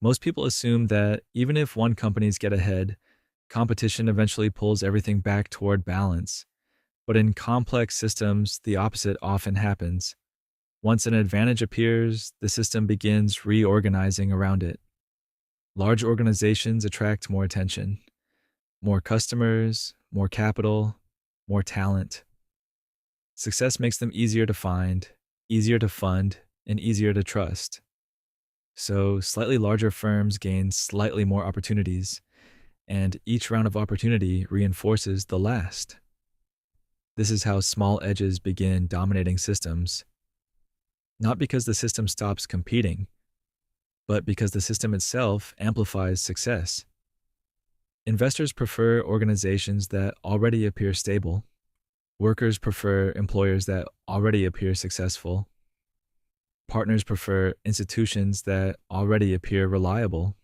Most people assume that even if one companies get ahead, competition eventually pulls everything back toward balance. But in complex systems, the opposite often happens. Once an advantage appears, the system begins reorganizing around it. Large organizations attract more attention, more customers, more capital, more talent. Success makes them easier to find, easier to fund, and easier to trust. So, slightly larger firms gain slightly more opportunities, and each round of opportunity reinforces the last. This is how small edges begin dominating systems, not because the system stops competing, but because the system itself amplifies success. Investors prefer organizations that already appear stable. Workers prefer employers that already appear successful. Partners prefer institutions that already appear reliable.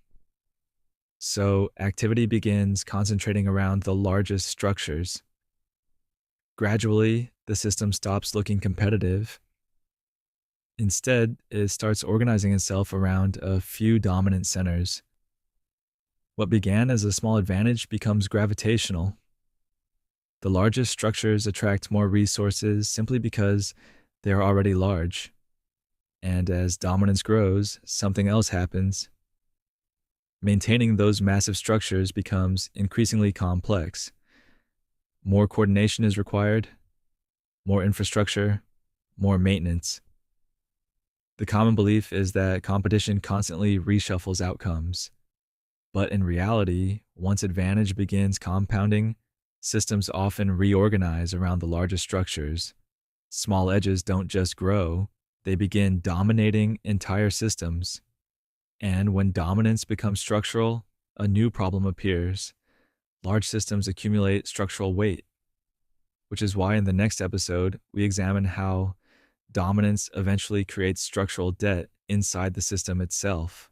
So activity begins concentrating around the largest structures. Gradually, the system stops looking competitive. Instead, it starts organizing itself around a few dominant centers. What began as a small advantage becomes gravitational. The largest structures attract more resources simply because they are already large. And as dominance grows, something else happens. Maintaining those massive structures becomes increasingly complex. More coordination is required, more infrastructure, more maintenance. The common belief is that competition constantly reshuffles outcomes. But in reality, once advantage begins compounding, systems often reorganize around the largest structures. Small edges don't just grow, they begin dominating entire systems. And when dominance becomes structural, a new problem appears. Large systems accumulate structural weight, which is why in the next episode, we examine how dominance eventually creates structural debt inside the system itself.